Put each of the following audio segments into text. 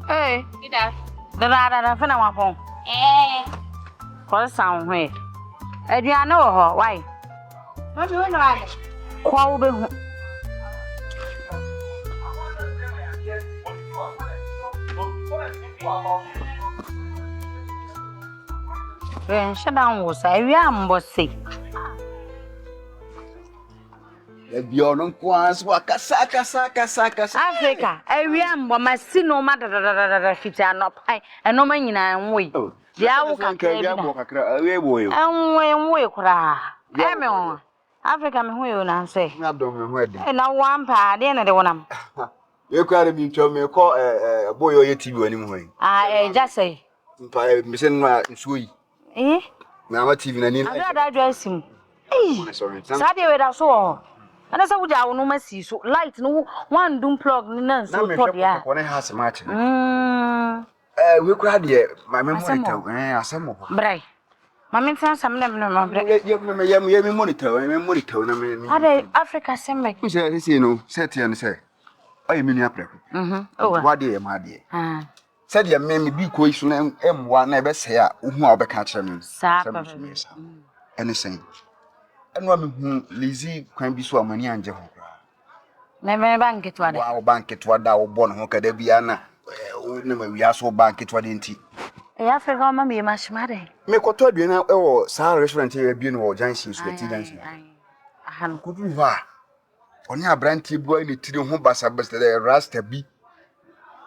Hey, the lad fena wapon. Call sound way. I know her. Why? What do you know? Qual be shut down was I am bossy. The beyond quas Wakasaka. Africa, I am but my sin no matter that fit are not pie and no man in a way. The hour can carry away boy. And when we cry. Africa, me who you say. Not doing wedding. And now one pa, the end of the one. You can't be told me call a boy or your TV anyway. I just say, Missing my sweet. eh? Now, what TV and I got that dress him. Eh, Saturday with us all. And as I would have no mercy, so light no one doom plug, none so put ya. When I has a match. We cried here, my memory. I some more. Bray. Mammy sends some never monitor. How they Africa send me? Who said, you know, set and say, I mean, oh, what dear, my dear. Said your mammy be question M1 never say, who are the catcher me. Anything. And one Lizzie can be so many and Jehovah. Never bank what our banket what thou born hookah de Biana. We are so banket Nti. Africa, mammy, much matter. Make what told you now, oh, Sarah restaurant here being or Jansis with tea dancing. I could be va. On your brandy boy, the tea home bus, the rasta be.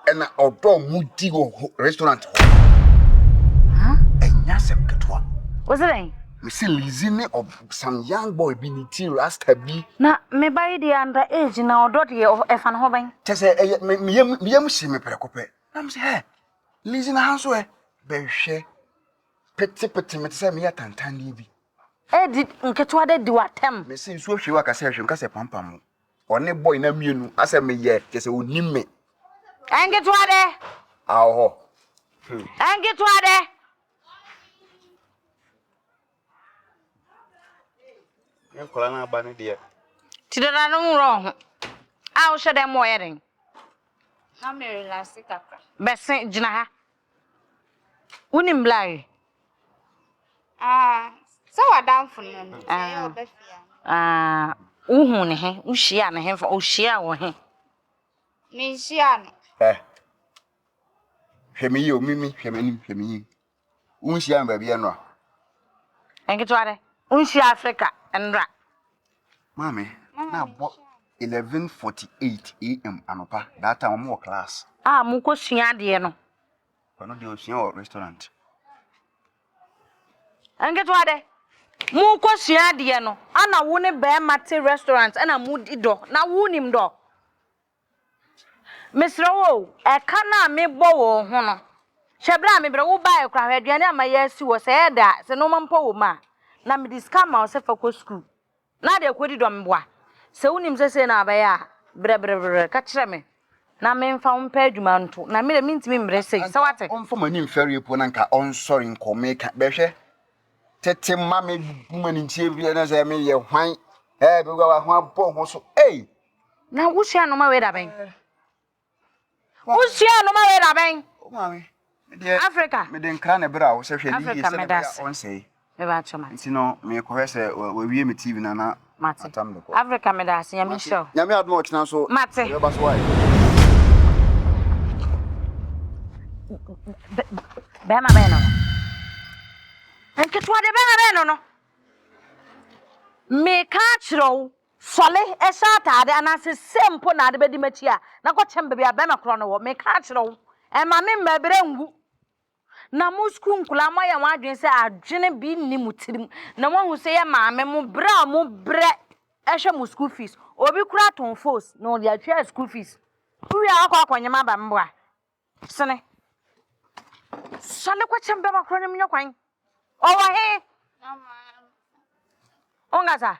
And our dog moody restaurant. Huh? And Yasem Katwa. What's it? We see Lizine of some young boy being tea rasta be. Na me by the underage now, daughter of Efan Hobbing. Just say, me see me precope. I'm say, Lizine house where. Beche petit me say me atantandi bi Edit NKETEWAD3 do atem me say so hwe waka say hwe kase pampam one boy na mienu ase me ye kese onim me NKETEWAD3 aho NKETEWAD3 en kola na aba ne de tidana no wrong a wo hwe dem mo yeren Na me relax kakra. besen gina ha unim blai So wadam fun no. Say obafia. Uhu ne he, uhia ne he fa ohia wo he. Me hia no. hwe me ye o mimi hwe manim hwe me yi unhia ba bia no NKETEWAD3 unhia Africa enra mama na bo 11:48 am anopa that time mo class mu ko sua de no kono de osua restaurant NKETEWAD3 mu ko sua de no ana wo ne be mate restaurant ana mu di do na wo nim do Mr. Wo e kana me bo wo ho no Shebra me bre wo ba e kra aduane amaye si wo se da se no mampo wo ma na me diska ma wo se fa ko school na de ko di do mboa se wonim se na abaya bre ka kire me na me mfa mpa adwuma nto na me ntimi mbre se wate on for mani mfari po na nka on sorry nko me ka behwe tete ma me bumani ntie bi na se me ye hwan be gwa ho abo ho so na wusia no ma we da ben wusia no ma we da ben o mami Africa me den kra na bra wo se hwe ni Africa me das on say me ba choma nti no me ko hwese we wie me TV na matam ko Africa me das ya me show nya me admo kina so mate we ba so why Bema beno. NKETEWAD3 bema beno no. Me ka chiro sole e shatade anase sempo na de bedi machi a na ko chembe bia bema kro no wo me ka chiro e ma me mbebere ngu na musku nkula moya wadwen se adwene bi ni mutirim na wahu se ye maame mu bre e hwe mu school fees obi kura ton force no dia twa school fees wi akwanyema ba mboa sene Sale kwa chembe makro ni mnyo kwan. Owa he. Ongasa.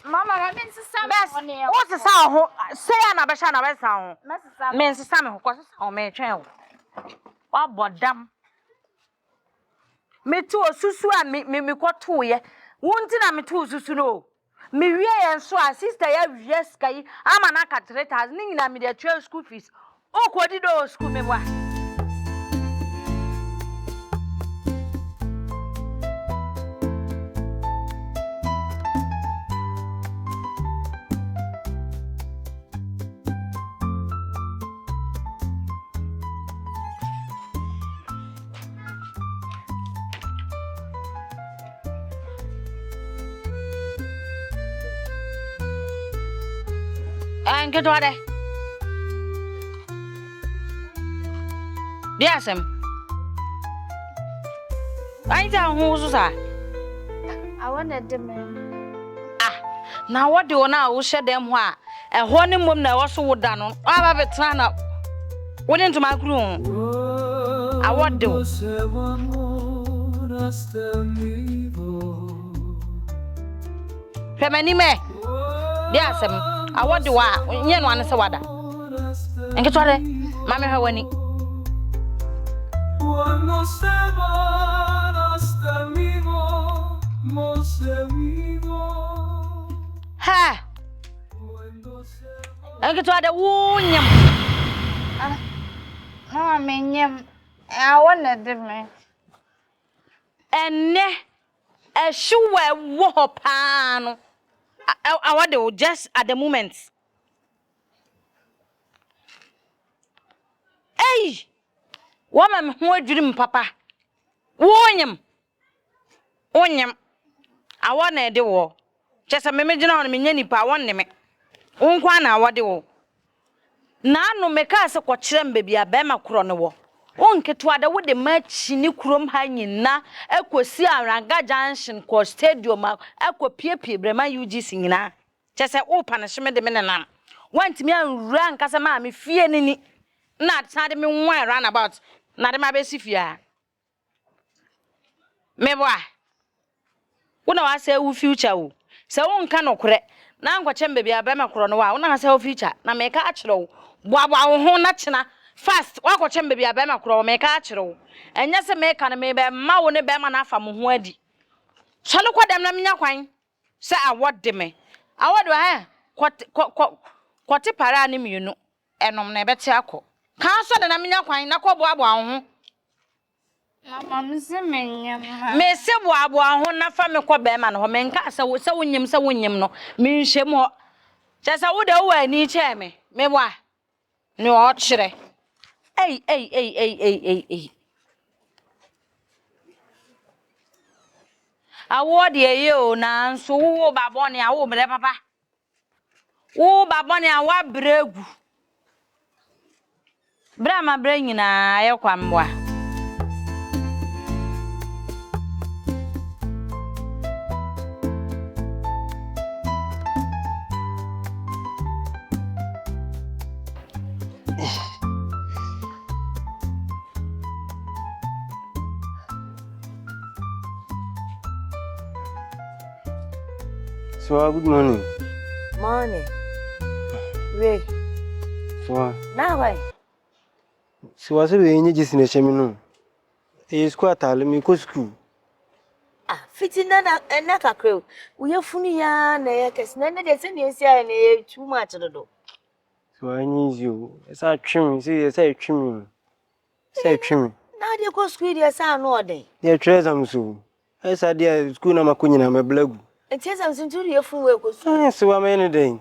Mama, I mean sister me. What's the sound? Say na be sha na be sound. Me sister me ko so me twen. Wa bodam. Me tu osusu a me ko to ye. Wonti na me tu osusu no. me wie yen so a sister ya wie skai ama na ka 3000 ni nyina me dey twa school fees o ko di do school me wa NKETEWAD3 Diasem Ainta hu so sa I want to do na what do na wo hye dem ho a ho ne mom na wo so wo da no aba betra na wo ne ntoma kru a what do Femani me Diasem a what do wa nye no ane se wada NKETEWAD3 mame hwani ha NKETEWAD3 wunyam Mama menyem I want to do me. enne ehwe wo ho pa no I want to just at the moment hey woman ho adwiri papa wonyam I want to do wo just a me gina on me nya nipa wonne me wonkwa na awode wo na no meka se kwokire mbebia ba ma kro ne wo NKETEWAD3 wo de machi ni krom ha nyina akosi Aranga Junction ko stadium akopiepie brema UGC nyina chese wo pa ne hye de me nenam wantimi anwura nkasa ma me fie nini na tade me nwa run about na de ma be sifia me boa wo na wa say wo future wo se wo nka nokore na nkwache mbebia ba ma kro no wa wo na say wo future na me ka akire wo boa wo ho na chena fast wakwache mbebia ba ma kro me ka akire wo enya se me ka na me be ma wo ne be ma na afa mo ho adi chale kwadam na menya kwan se awode me awode ha kwati para ne mienu enom na ebete akọ ka so de na menya kwan na kọ boa boa ho Mama menyem me se boa boa ho na fa me kọ be ma no me nka se wonyem no me nhwem ho chese wo de wo ani che me boa ni o kire ei awode ye o na nso wo babone a wo bre papa wo babone a wa bregu bra ma bra nyina aye kwamboa So, good morning. Morning. Wait. So, Now why? I said we need just in a shemino. It's quite a me go school. Ah, fitting na na crew. We are funny ya na kes na na dey say na too much do. So I need you. It's a trim, see, it's a trim. Say trim. Now dey go school dey say no dey. They trace am so. I said there school na makunyi na me blagu. It is am since you fun we go school. Ah, so am any day.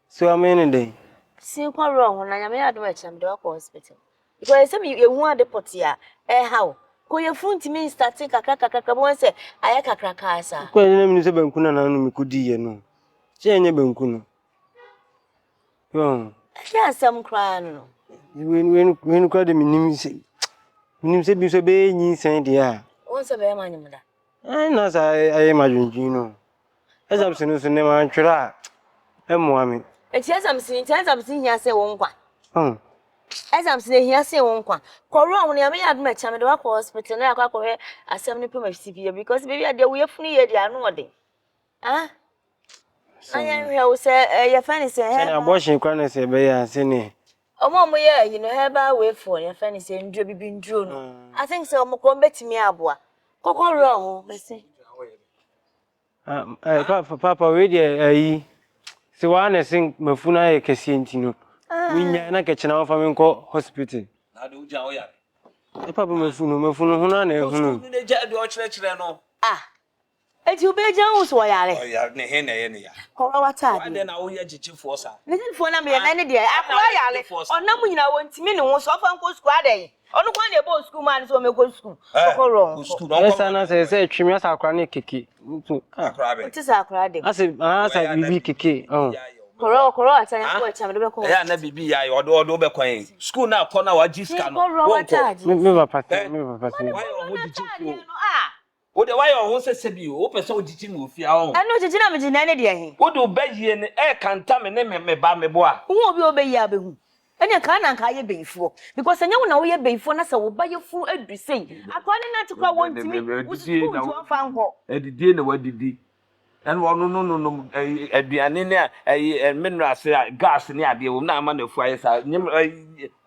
So am any day. See kwa wrong na nyame adom e cham dey go hospital. Because say me ehu ade potia how. Ko ye fun timi starting kakaka bo say aye kakaka asa. Ko ene mi se banku na no mi kodi ye no. Se enye banku no. Yo. Ya sam kra no. When kwa de minim se bi so be nyin sen de a. Won se be ma nyim da. Ai na sa aye madwendwin no. Eza bsenu so ne ma ntwera. Emoa me. Etiasam sin hia se won kwa. Exam sin hia se won kwa. Koro won ya me adom echa me de wa hospital na akwa kwo asem ne pema CP because baby ade we yefunu ye de anu ode. Ah? Anya hwe wo se ye fani se he. Na abortion kwa na se be ya se ne. Omo ye you know herbal way for ye fani se ndro bibi ndro no. I think se omo ko betimi aboa. Kokoro ho be se. Papa, we dey so one I think mafuna e kese ntino. Winya na ke chena fa me nko hospital. Na de uja oya. Papa mafunu huna na ehunu. School ni ja de o kire no. Eti ubeja wo so yare. Oya ne he na ye ne ya. Kora wata Wa de na wo ye gichifo sa. Ne gichifo na me ye na ne de akora yare. Onam nyina wo ntimi ne wo so fa nko school adan. Onu kwa na ebo school man so me go school. Kokoro. Yes na say twimi asa akra na keke. Akra be. Oti sa akra de. Asa bibi keke. Koro atanya ko cha me be ko. Ya na bibi ya odo be kwan. School na akọ na wa giska no. Me papa. Why o ho gichifo? O de why o ho sese bi o pese o gichi no ofia o. Ano gichi na me gina ne de he. O de obeyie ne kanta me ne me ba me bo a. Wo obi obeyi abehu. Ene ka na nka ye beifo because enye wo na wo ye beifo na se wo ba ye fu adusei akwa ne na tikwa won timi wo school jo fa nko edidie na wadidi en wo no aduane ne minerals gas ne ade wo na ama na fu aye sa nyem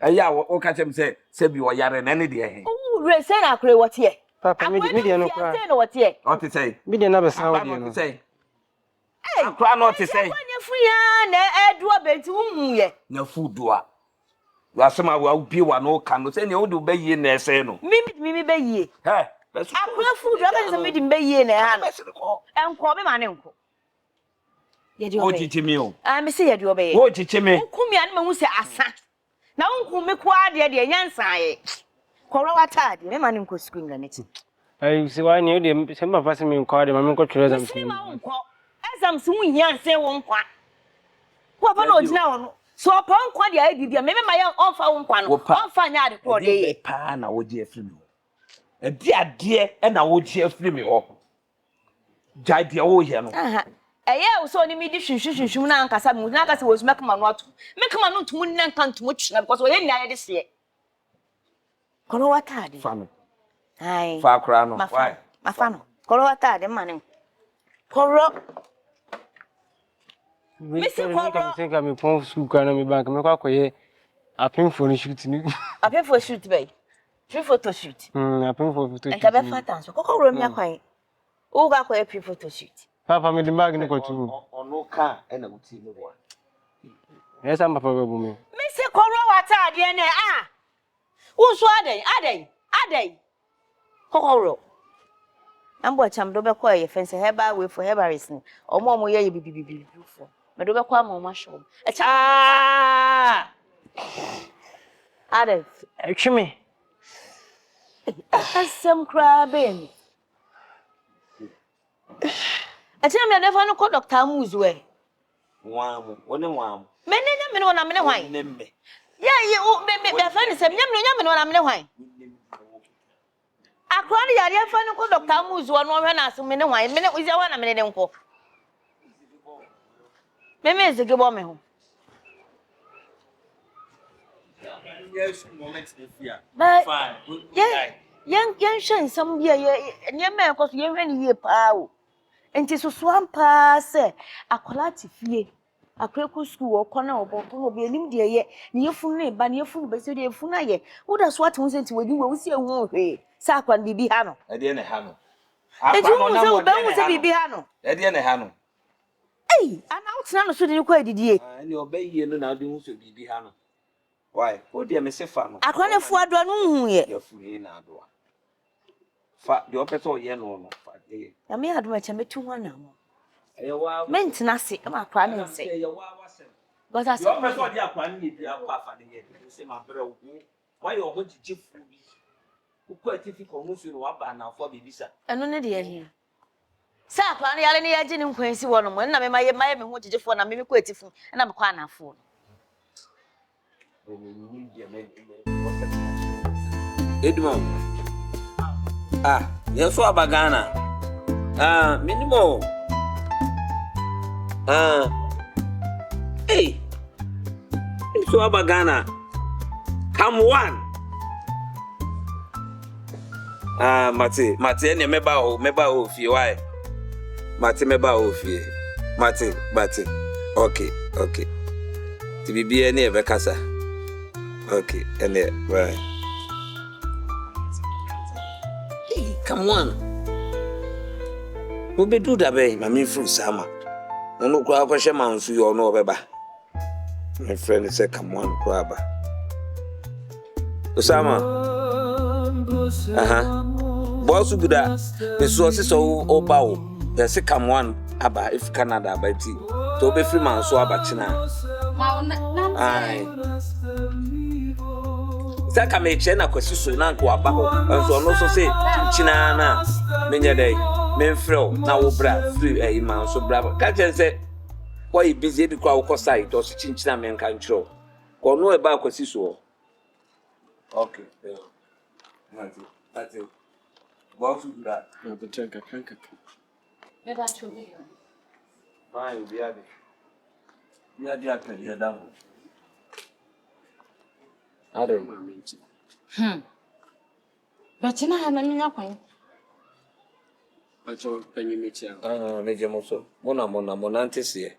aye a wo ka chem se bi wo yare na ne de he o re se na akre wote e Papa me de no kra se na wote e o te say me de na be san wo de no akra no te say kwanya fu ya na eduo benti wo hu ye na food a wasema wa bi wa no ka no se ne wo de be yi na ese no mimi be yi he akra food aka se me di be yi na ha no enko me ma ne nko ye di o chichi mi o me se ye di obe ye o chichi mi nku mi an ma hu se asa na nku me kwa de nyansa ye koro wata de me ma ne nko school ngane ti se wa ni de se ma fa se me nko de ma me nko twere exam se ma nko exam se hu hia se wo nkwa ko fa na ogina wo no so pa nkwa de ai bibia me ma ya onfa wo nkwa no onfa nya de ko de ye pa na wo je afiri mi edi ade e na wo je afiri mi ho jai de wo ye no eye so ni mi di hwehwehwehwum na ankasa mu na ankasa wo su mekama no ato mekama no ntum nna nka ntum twina because wo ye nya ye de se koro wata de fa no ai fa kra no why ma no koro wata de ma ne koro Missy Koro think I'm a pon school kana me bank me kwa koye apin for shoot ni apin for shoot bay free photo shoot apin for photo shoot enka be fata so kokoro mi akwan o ga koye free photo shoot papa me the bag ni ko tu ono ka e na wuti ni bo yes am papa babu me Missy Koro wata de ne wo so aden kokoro ambo cham do be koye fence heba we for hebaris ni omo ye bibibibi for me do be kwa ma ma show Adef ekwe asem kra ben atia me nefa no ko doctor muzu we wamu woni wamu me ne nya me no na me ne hwan nembe ya ye o be fa ni sem nya me no na me ne hwan akra ni yare fa no ko doctor muzu no hwe na asem me ne hwan me ne uzia wa na me ne nko me ezege bo me ho yes moment dey fear fine yan shan sam bia ye nyema ko so ye hwe ni ye pa o enti so so ampa se akola ti fie akreku school o kona obo ko obi enim de ye ne yefunu ne ba ne yefunu be se de yefunu aye wo da so ate wo senti wadi wo si ehu hwe sa akwan bibi ha no e de ne ha no akwan no na wo be se bibi ha no e de ne ha no ana utina no so de ko adidie ni obayiye no na de hu so bibi ha no why o de me se fa no akwan na fu ado no hu ye ya fu ye na ado fa de opeso ye no no fa de ya me ado ma cha metu ho na mo e wa mentina se ma akwa me se ye wa se goza se de opeso de akwa ni bi akwa fa de ye se ma bere wo why o ho jije fu bi ko atifi ko hu su no wa ba na fo bibi sa eno ne de ye sa akwa no yale ne ya ji ni nkwansi wo no mo na me maye me ho jijefo na me ko atifu na me kwa na afo Edmo yeso abagana minimo yeso abagana come one mate ne meba o fie why mate meba o fie mate okay ti bibie ne ebe kasa okay and right come on Wo be do da be ma me fru sama. No kwa kwahye manso yo no obeba. My friend said come on kwaba. Osama. Boss buda. The source so obawo. They say come on aba if Canada aba ti. To be free manso aba china. Ai. Saka me che na kwasi so na nko aba ho. Enso no so say china na menye dai. Menfrel na wo bra free manso bra. Ka chen say why you busy be kwa wo side or chinchina men kan chro. Ko no e ba kwasi so. Okay. Yeah. That's it. What to do that? No, the tank I can't. Never true. Fine, we are there. We are there. We are down. I don't know. But you know, I'm not going. Acho penyi mechi an. Meje moso. Mona antisi.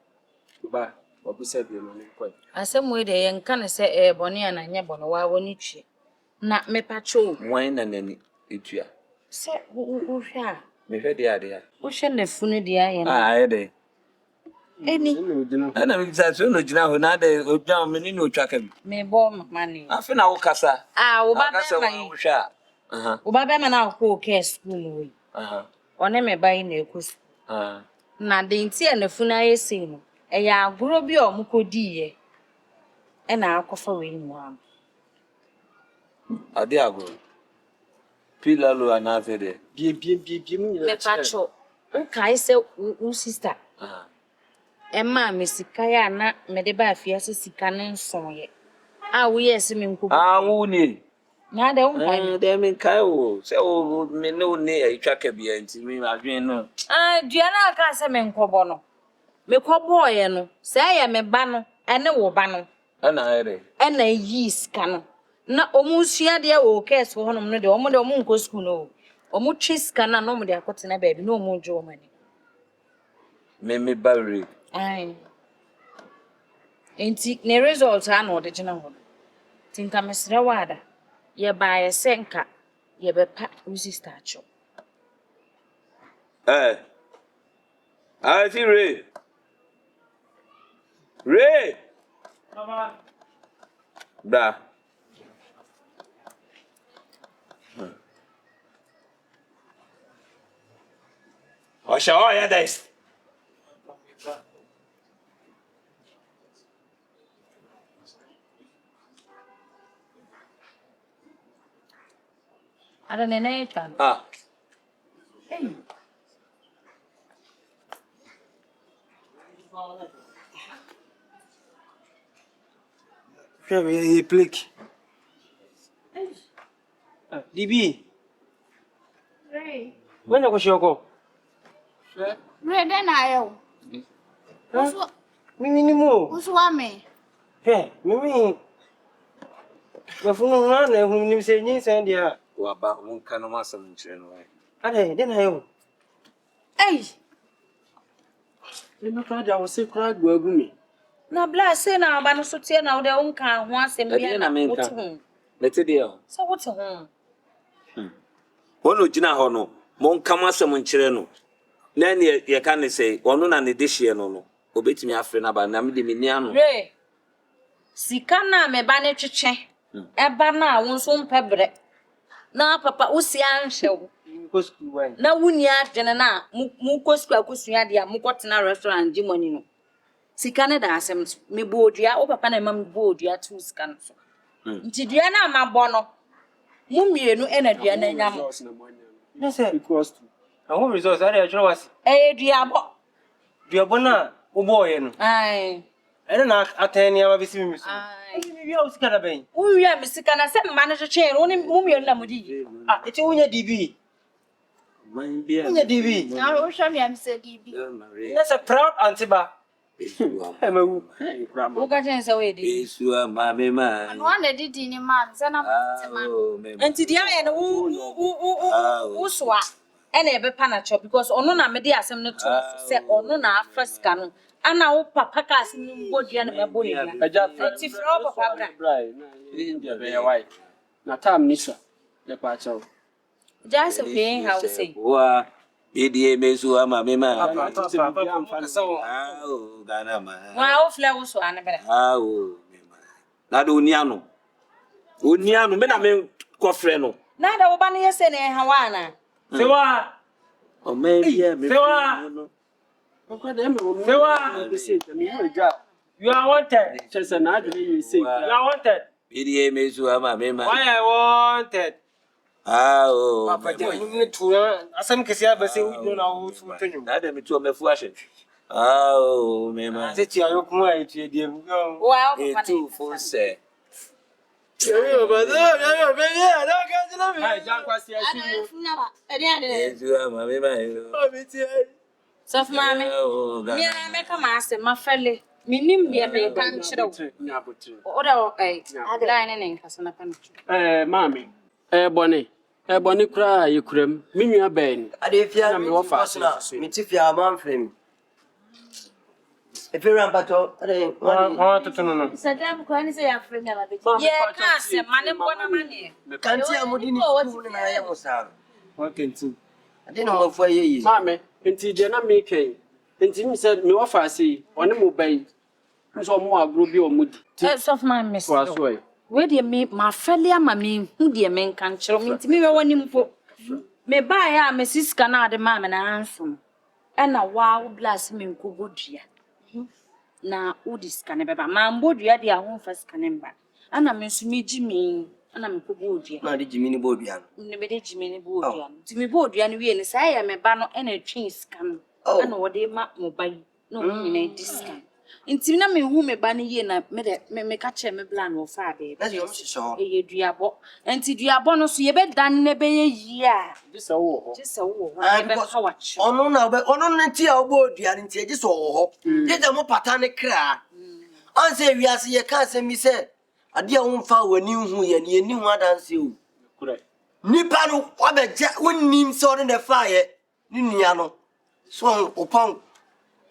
Ba, obi se bi no ni kwai. Asem we de yen kan se bone ana nye bone wa woni twie. Na mepacho. Wan na nani etua. Se wo hwe a. Me hwe de ade a. Wo hwe na funu de aye na. Aye de. Eni. Ana mi sa so no gina ho na de odwan me ni otwa ka bi. Me bo mani. Afi na wo kasa. Wo ba kasa be wo hwe a. Wo ba be ma na ko ke school we. One me bai na ekusu. Na de nti e na funu aye sei no. E ya agoro bi o mukodi ye. E na akofa we mu am. Ade agoro. Pilalo anafe de. Bie mu Me pacho. O kai se u sister. Emma me sika ya na me de ba afia se sika ne nson ye. Wo yes me nko. Wo ni. Na de un kai. De me kai wo. Se wo me no ni etwa ka bia nti me adwen no. Dua na aka se me nkobo no. Me kobo ye no. Se ya me ba no, ene wo ba no. Ana ere. Ena yi sika no. Na omusua de wo kes ho no de omo de omo nko school no. Omo twi sika na no mo de akotena ba bi na omo njo o mani. Me barre. Ai. Enti ne result ana ode gina ho. Tinka mesre wada. Ye ba ye senka. Ye be pa usi stacho. I see Ray. Ray. Mama. Da. Osha ya dais. Ada nene chan. Hey. He click. DB. Ray. When you go shoko? Ray then I Mimi mo. Uswame. Hey, Mimi. Mafunu na na hu nim se nyin san dia. Wa ba mun kana masam nchire no ai. Ade, den ayo. Hey. Le makra dia wo se kra gbo agumi. Na bla se na aba no so tie na wo de unka ho asem bia na menka. Lete dia. So what ho? Wono gina ho no, mon kama asem nchire no. Na ne ye ka ne sei, ono na ne dehye no no. Obetimi afre na ba na me de meni ano. Re. Sika na me ba ne twetwe. Eba na wo so mpebre. Na papa usi anhwe. Go school wine. Na wuni adwene na mu kosku akosua de a mu kotena restaurant di money no. Sika ne da asem me bodua o papa na ma me bodua tu sika no so. Nti dua na ma bo no. Mu mienu ena dua na nyam. Na say equals to. And what results are there was? Dua bo. Dua bona wo boy no. Ai. Ene na atani aba bisi mi so. Ai. Mi wi o sika da ben. Wi a me sika na se ma na twetwe no ni mu mienu na mu di. Eti wunya DB. Man bia. Wunya DB. Now show me I'm say DB. That's a proud auntie ba. Emawu. Wo ka chen se we di. Esu ama me ma. No one did in a man, Zana man. Nti dia ye no wo soa ena ebe pa na cho because ono na me de asem no to se ono na afa sika no ana wo papa ka asem no bodua na mebo ne ya nti fro papa bra Na time nisa. Le pa chaw. just paying house say Wa Bidie mesu ama mema. Ganama. Wa o fle wo so ane bere. Mema. Na do oniano. Oniano me na me kofre no. Na da wo ba ne yese ne ha wa na. Sewa. O me bia me. Sewa. You are wanted. You are wanted. Bidie mesu ama mema. Why I wanted? Papa je ni tu asem kesi abese wo na wo tu tanyu. Na da me tu me fu ahye. Mema. Se ti ayo kuma e tu die bu. Wa o papa Tu fu se. Yo bazo, yo be ya, na ka ti na mi. Ai jan kwasi asi. ana funa ba. Ede ade. Mesu ama mema. So mama. Mi na me ka ma ase mafele. Minim de me kan chiro. O da o kai. Adla ne ne nkasa na kan. Mami. Boni kura yekuram. Mi nua ben. Ade fia na me wo fa mi ti fia man frame. E fe rampato ade Wa to no. Sadam ko ani se ya frame na be. Ye ka ase mane bona mane. kanti amodi ni ku na ya musa. Wa kenti. Ade no mo fo yeyi. Mami, enti de na me kai. Enti mi said me wo fa ase, one mo bai. So mo agro bi o mudi. So my miss. Wa so e. We de me ma fele ama me hu de me kan chiro me ntimi we woni mpo me ba ya me siska na de ma me na ansom e na wa wo blast me nkobodua na wo diska ne beba ma mbodua de ahon fa ska ne mba ana me so me jimi ana me kobodua Na de jimi ni bodua no. ne be de jimi ne bodua no timi bodua no wie ne sa ya me ba no e na twen ska no ana wo de ma mo bai no wo nyina diska Inti na me hu me ba ne ye na me ka che me bla no fa be. Na yo mhyehyɛ Ye duabo. Enti duabo no so ye be dan ne be ye yi a. Disa wo. Disa wo. Ah, Be ka wachi. ono na no ti a obodua nti e gise wo ho. Ye de mo pata ne kra. Anse wiase ye ka se mi se ade a wo mfa wani hu ye ne ni hu adanse o. Kure. Nipa no wabeje wonnim se ode ne fa ye ni nua no. So opon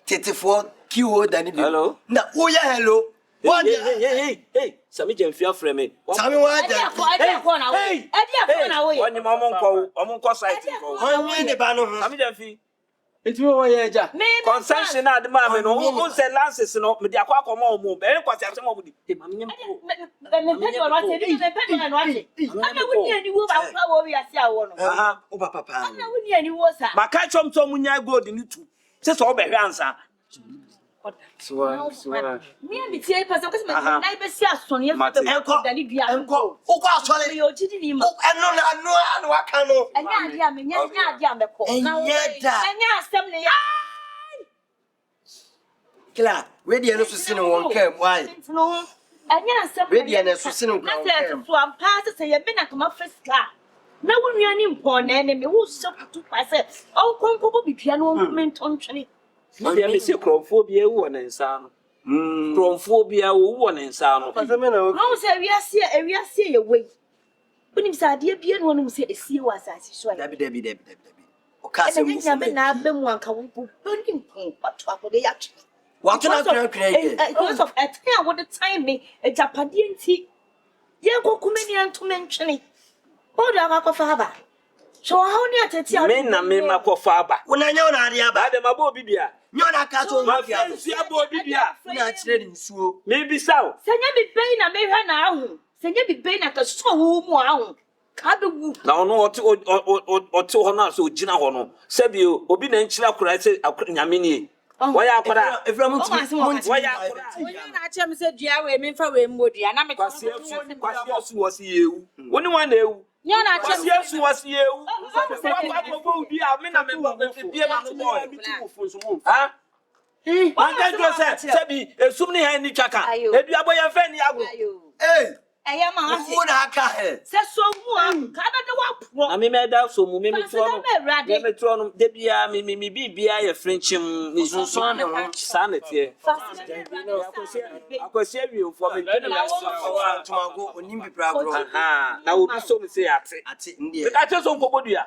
tetefo kiwo dani bi. Hello. Na oya hello. What? Hey. Sami Jemfia frame me. Sami wa Ade da. akọ na wo. Ade akọ na wo ye. Oni mo nko site ko. Won de ba no ho. Sami Jemfi. Enti wo ye ja. Concession na de ma me no. Who say lances no me de akwa akoma omo. E kwase asem obudi. E ma me nyem ko. Me pe do no te me pe do no ate. Ana woni ani wo ba kwa wo wi ase awo no. Aha. O papa. Ana woni ani wo sa. Maka chom to munya gold ni tu. Se so obehwe ansa. Suwa. Me bi tie pa so ko se me na be si asone ye Mate. enko dani dua Enko. O kwa asole. yo jidi ni ma. Eno na anu waka no. Anya ade a me nya ade a me ko. Enye da. Anya asem ne ya. Kila, we de no so sine won ka why. No. Anya asem. We de na so sine Na won se ka. so am pass se ye be na kama fiska. Na wonua ni mpon na ne me wo so kutu pa se. O konko bo bibia no menton twene. Bia me se kromfobia wu wona nsa no. Kromfobia wu wona nsa no. Asem na wo. No se ewiase ye we. Unim sa ade bia no no se esie wa asase so. Dabi. O ka se mu. Enya me na be mu anka wo bo nim pon pato akode ya twe. What na kra ye. Because of a time what the time me Agyapadeɛ Nti. Ye kokumeni antomentwene. O da akɔfa aba. So how ni ateti a Me na me makofa aba. Wona nya wona ade aba. Ba de mabo bibia. Nya na ka so Ma mu fia. fancy abo bibia. Na kire ni nsuo. Me bisaw. Senya bi bɛn na mehwɛ na ahu. Senya bi bɛn na ka so wo mu ahu. Ka be wu. Na ono ote ho na so ogina ho no. Sebio obi na nkyira kora se nyame nie. Waya akora. Efra mu ti. Waya akora. Onye na ache me se dua we me fa we modua na me Kwasi asu wasi yewu. Woni wa na ewu. Nya na ache Kwasi asu wasi yewu. Wa ko bi a me na me bie ma no boy. Ha? Wanga jo se bi esum ni han ni twaka. Eduabo ye fa ni agro. Eh. Ɛyɛ ma ase. Wo na aka he. Sɛ so mu ahu. Ka be de wa pro. Na me da so mu me tro no. Me Me tro no de bia me bibia ye frenchim ni sunsun ne ho sanete. Akwasi awie mfo me tene na Wa tumago onim bi pragro. aha na obi so me say ate. Ate ndi. Me ka che so nkobodua.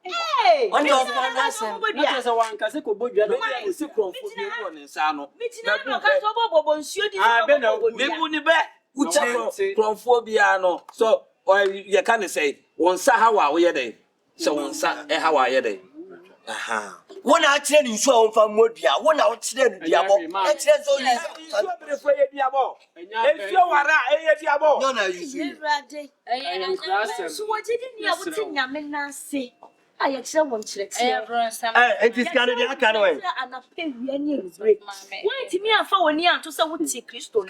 Hey. Oni o kwa na se. Na se wan ka se ko bodua Me ya si kromfo bi wo ne nsa no. Me tina no ka so bobo nsuo di Ah, be na bobo. Me bu ni be Uche. kromfo bia no. So ye ka ne say won sa ha wa wo ye dey. Se won sa e ha wa ye dey. Aha. One actually in show from Modia, one out then Diabo. Excellent all you. No, no, you see. So what didn't you have to Yamina say? I actually want to It is Canada, I can't wait. and a penny break. Why to me, I found near to some would see Christo.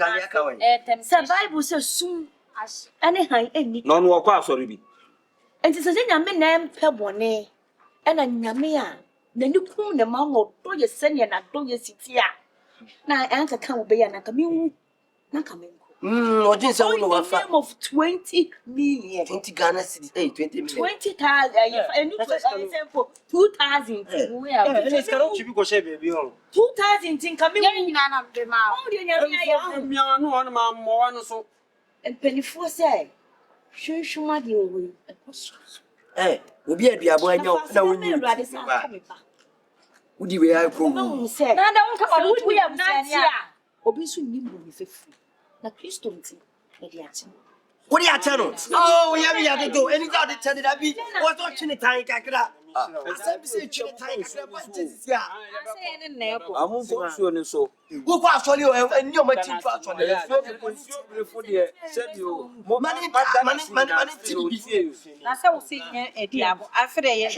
Some Bible says soon as anyhow, any Non walk out, sorry. and it's a Yamin Pebone and a Yamia. Then you call the mamma, do you send and I do you sit here? Now I answer can't be an coming. Not coming. Or just So in the name of 20 million. 20 Ghana cities, 20 million. 20,000, and you for 2,000. 2,000 in coming. And penny for say, sure, my dear. We'll be at the Aboy now. Would you be I go? No, say, no, come on, would we have done here? Obisu Nimbo with a free. Na Christo, what are your channels? Oh, we have to go. Any other channel that be what's watching the time? I said, I'm going so. Who was for you and your material for the money? That's how we see a diabo. After a year,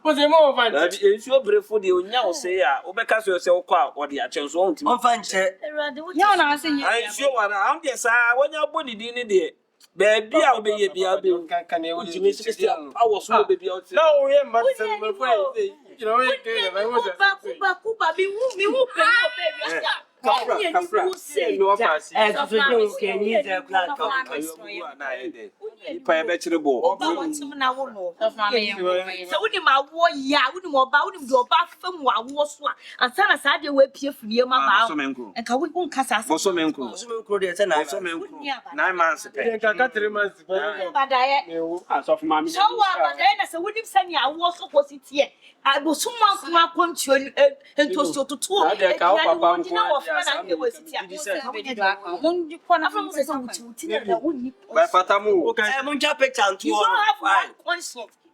What's the more fun? If you're brave for the Unya say, Obecas yourself or the chance won't. On fancy. you're not saying I sure I'm yes, when your body didn't dear. Baby, I'll be a baby. Can you miss I was so baby out? No, we I was someone who I want to and to so to two.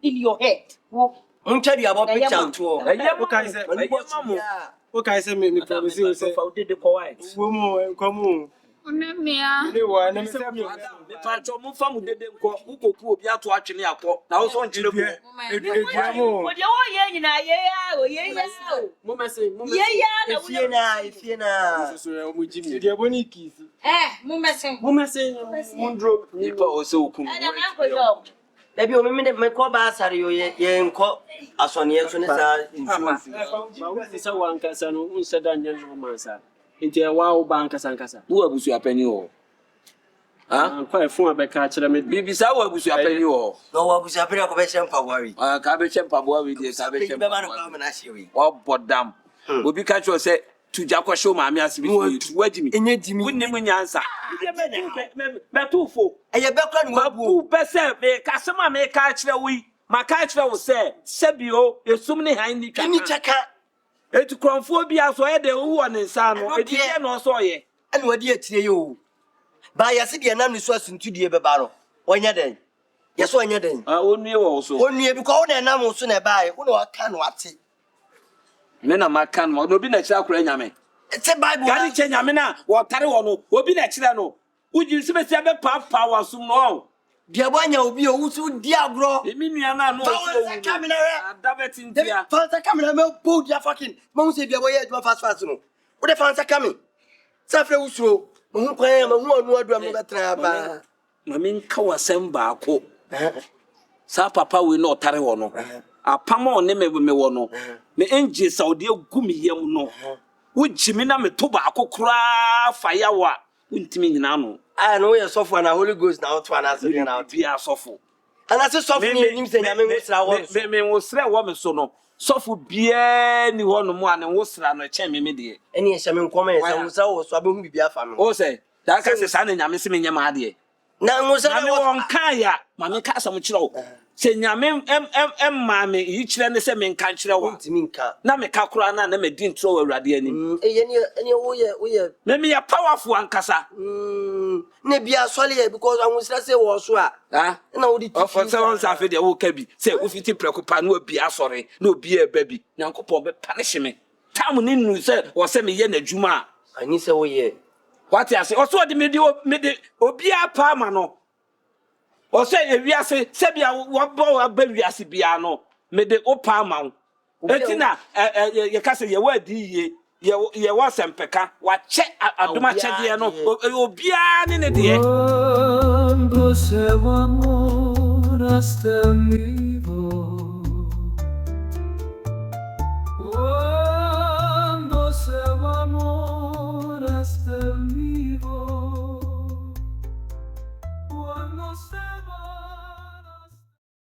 In your head. I'll tell you about picture too. Okay, say me promise you say did the quiet. woman come on. You want to say me Family didn't go who be out to actually up. Now, so on Chile. What you're in a year, Maybe you mean my call bass are you in call as on yes, This one can no said Mansa. Into a wow bankers and Casa. Who was your penny? Ah, quite fun about catching me. Baby, so what was your penny? No, what was happening? Worry. Cabbage and Pabua with the cabbage. What but damn. Will be catch your say to Jacko show my ass with wedding in your Jimmy. Wouldn't answer. Betufo. And your background who best make customer make catch the way. My catch will say, Sebio, you're so many handy can you check out? It's chromophobia, so I had the one in San, or dear, no, so ye. And what dear to you? By a city and source into the barrel. When you're then. Yes, when you're then. I only also. Only you call an animal sooner by who I can watch it. Men are my can, no be next out, Cranyame. It's a Bible. Gary Chenyamina, or Taruano, will be next no. Would you see me have a power soon? No. Dear one, you'll be also Diablo. The Miniana, no, coming Davet in there. Fancy coming, I'll pull your fucking Monsey be away at my fast fashion. What the fancy coming? Suffer also. Who play a one do a traba. Mamin Kawasemba, co. Sa papa will not tarry on. A pamo name with me one. Me angels out dear gummy yam no. Would Jimina me tobacco cry fire? Wouldn't mean nano. I know you're soft and a Holy Ghost now to an answer now. Be a soft. And that's a soft name saying, I mean, was three woman so no. Soft would be any one and was around a champion media. Any shaman comment, I was also a boom be a family. Oh, say, that's the son and I'm missing your maddy. Now was I on Kaya, Mamma Casa Mucho. Se nyame mame yi kire ne se me nka kire wa ntimi nka na me ka kura na me di ntro awurade anim ene woye me ya powerful ankasa ne bia sole ye because anwusira say wo so a na wo di ti of se won sa fe de wo ka bi se wo fiti prekopa na obi asore na obi e ba bi nyankopɔ be punish me tam ni nu se wo se me ye na dwuma ani se woye what you say also de me de obi apa ma no o say ewiase se bia wo ba wiase bia no me de opa ma wo etina ye ka se ye wa di ye wa sempeka wa che adoma che de no obi a ne de